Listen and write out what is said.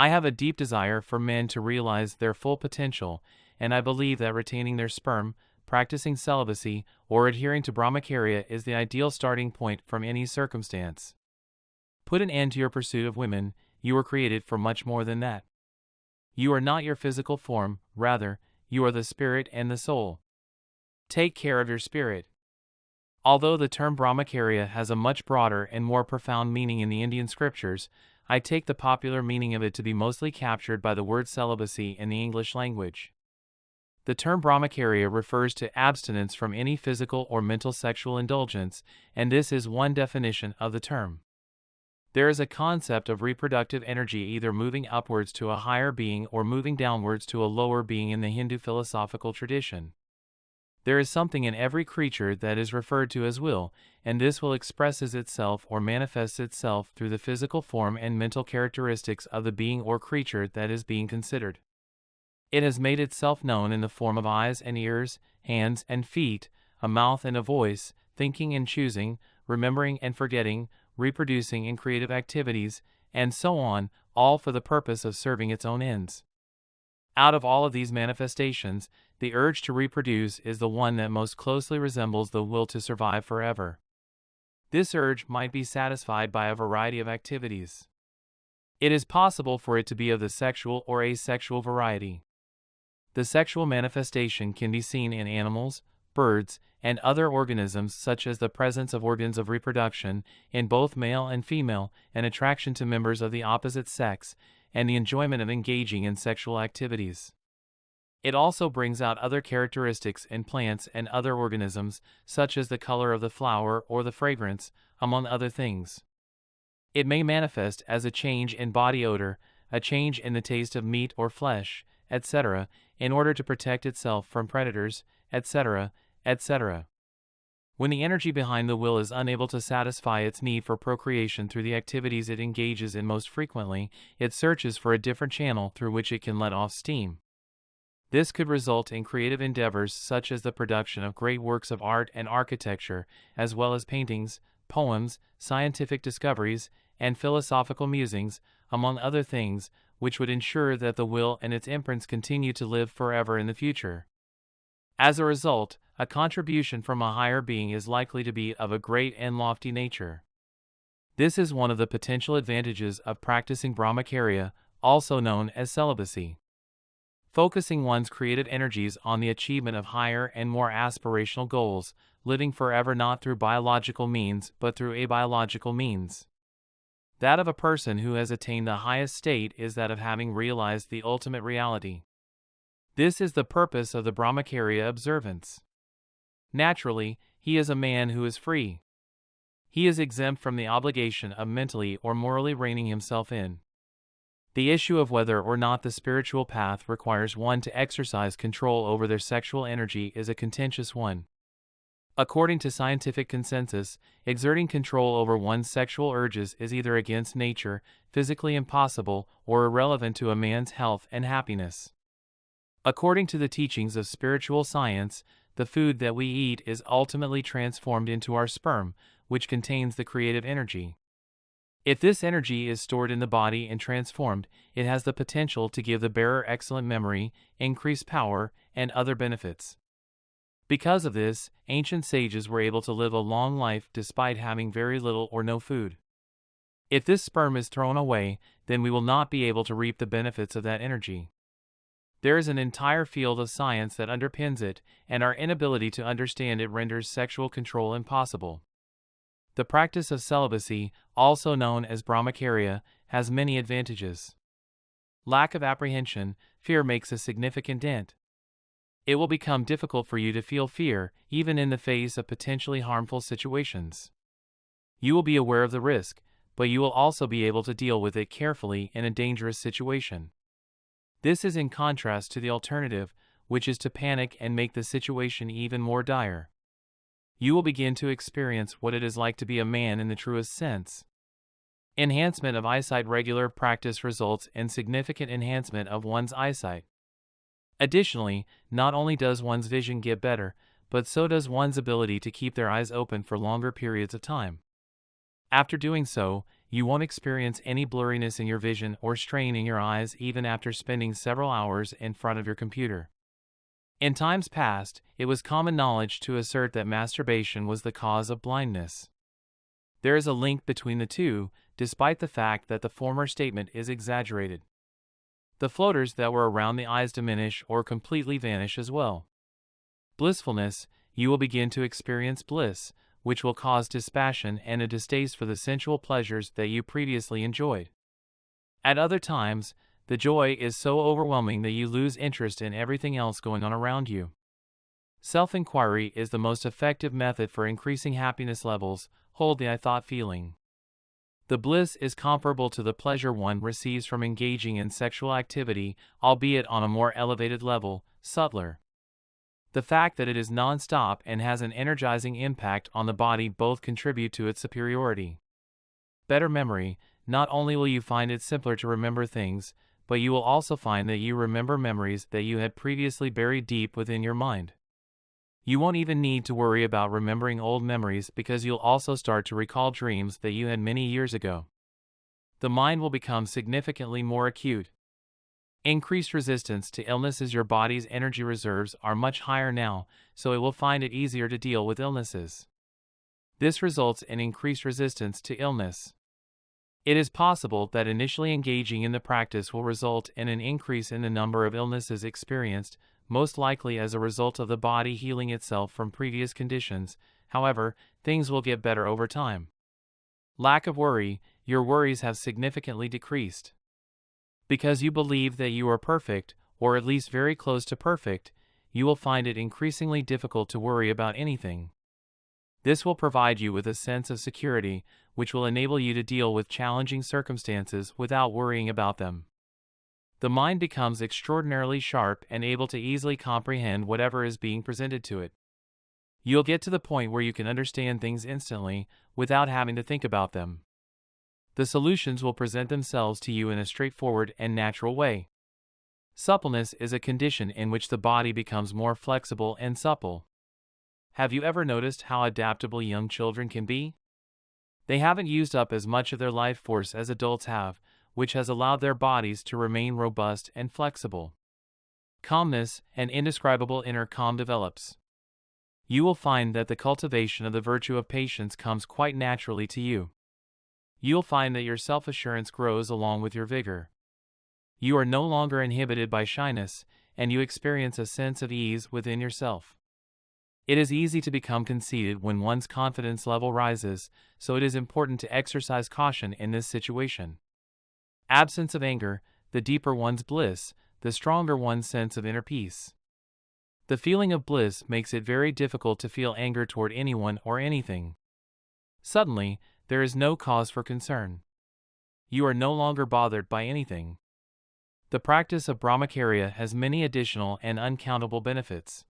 I have a deep desire for men to realize their full potential, and I believe that retaining their sperm, practicing celibacy, or adhering to Brahmacharya is the ideal starting point from any circumstance. Put an end to your pursuit of women. You were created for much more than that. You are not your physical form, rather, you are the spirit and the soul. Take care of your spirit. Although the term Brahmacharya has a much broader and more profound meaning in the Indian scriptures, I take the popular meaning of it to be mostly captured by the word celibacy in the English language. The term Brahmacharya refers to abstinence from any physical or mental sexual indulgence, and this is one definition of the term. There is a concept of reproductive energy either moving upwards to a higher being or moving downwards to a lower being in the Hindu philosophical tradition. There is something in every creature that is referred to as will, and this will expresses itself or manifests itself through the physical form and mental characteristics of the being or creature that is being considered. It has made itself known in the form of eyes and ears, hands and feet, a mouth and a voice, thinking and choosing, remembering and forgetting, reproducing in creative activities, and so on, all for the purpose of serving its own ends. Out of all of these manifestations, the urge to reproduce is the one that most closely resembles the will to survive forever. This urge might be satisfied by a variety of activities. It is possible for it to be of the sexual or asexual variety. The sexual manifestation can be seen in animals, birds, and other organisms, such as the presence of organs of reproduction in both male and female, an attraction to members of the opposite sex, and the enjoyment of engaging in sexual activities. It also brings out other characteristics in plants and other organisms, such as the color of the flower or the fragrance, among other things. It may manifest as a change in body odor, a change in the taste of meat or flesh, etc., in order to protect itself from predators, etc., etc. When the energy behind the will is unable to satisfy its need for procreation through the activities it engages in most frequently, it searches for a different channel through which it can let off steam. This could result in creative endeavors such as the production of great works of art and architecture, as well as paintings, poems, scientific discoveries, and philosophical musings, among other things, which would ensure that the will and its imprints continue to live forever in the future. As a result, a contribution from a higher being is likely to be of a great and lofty nature. This is one of the potential advantages of practicing Brahmacharya, also known as celibacy. Focusing one's creative energies on the achievement of higher and more aspirational goals, living forever not through biological means but through abiological means. That of a person who has attained the highest state is that of having realized the ultimate reality. This is the purpose of the Brahmacharya observance. Naturally, he is a man who is free. He is exempt from the obligation of mentally or morally reining himself in. The issue of whether or not the spiritual path requires one to exercise control over their sexual energy is a contentious one. According to scientific consensus, exerting control over one's sexual urges is either against nature, physically impossible, or irrelevant to a man's health and happiness. According to the teachings of spiritual science, the food that we eat is ultimately transformed into our sperm, which contains the creative energy. If this energy is stored in the body and transformed, it has the potential to give the bearer excellent memory, increased power, and other benefits. Because of this, ancient sages were able to live a long life despite having very little or no food. If this sperm is thrown away, then we will not be able to reap the benefits of that energy. There is an entire field of science that underpins it, and our inability to understand it renders sexual control impossible. The practice of celibacy, also known as Brahmacharya, has many advantages. Lack of apprehension, fear makes a significant dent. It will become difficult for you to feel fear, even in the face of potentially harmful situations. You will be aware of the risk, but you will also be able to deal with it carefully in a dangerous situation. This is in contrast to the alternative, which is to panic and make the situation even more dire. You will begin to experience what it is like to be a man in the truest sense. Enhancement of eyesight. Regular practice results in significant enhancement of one's eyesight. Additionally, not only does one's vision get better, but so does one's ability to keep their eyes open for longer periods of time. After doing so, you won't experience any blurriness in your vision or strain in your eyes even after spending several hours in front of your computer. In times past, it was common knowledge to assert that masturbation was the cause of blindness. There is a link between the two, despite the fact that the former statement is exaggerated. The floaters that were around the eyes diminish or completely vanish as well. Blissfulness, you will begin to experience bliss, which will cause dispassion and a distaste for the sensual pleasures that you previously enjoyed. At other times, the joy is so overwhelming that you lose interest in everything else going on around you. Self-inquiry is the most effective method for increasing happiness levels. Hold the I thought feeling. The bliss is comparable to the pleasure one receives from engaging in sexual activity, albeit on a more elevated level, subtler. The fact that it is non-stop and has an energizing impact on the body both contribute to its superiority. Better memory. Not only will you find it simpler to remember things, but you will also find that you remember memories that you had previously buried deep within your mind. You won't even need to worry about remembering old memories because you'll also start to recall dreams that you had many years ago. The mind will become significantly more acute. Increased resistance to illness as your body's energy reserves are much higher now, so it will find it easier to deal with illnesses. This results in increased resistance to illness. It is possible that initially engaging in the practice will result in an increase in the number of illnesses experienced, most likely as a result of the body healing itself from previous conditions. However, things will get better over time. Lack of worry. Your worries have significantly decreased. Because you believe that you are perfect, or at least very close to perfect, you will find it increasingly difficult to worry about anything. This will provide you with a sense of security, which will enable you to deal with challenging circumstances without worrying about them. The mind becomes extraordinarily sharp and able to easily comprehend whatever is being presented to it. You'll get to the point where you can understand things instantly, without having to think about them. The solutions will present themselves to you in a straightforward and natural way. Suppleness is a condition in which the body becomes more flexible and supple. Have you ever noticed how adaptable young children can be? They haven't used up as much of their life force as adults have, which has allowed their bodies to remain robust and flexible. Calmness, an indescribable inner calm develops. You will find that the cultivation of the virtue of patience comes quite naturally to you. You'll find that your self-assurance grows along with your vigor. You are no longer inhibited by shyness, and you experience a sense of ease within yourself. It is easy to become conceited when one's confidence level rises, so it is important to exercise caution in this situation. Absence of anger. The deeper one's bliss, the stronger one's sense of inner peace. The feeling of bliss makes it very difficult to feel anger toward anyone or anything. Suddenly, there is no cause for concern. You are no longer bothered by anything. The practice of brahmacharya has many additional and uncountable benefits.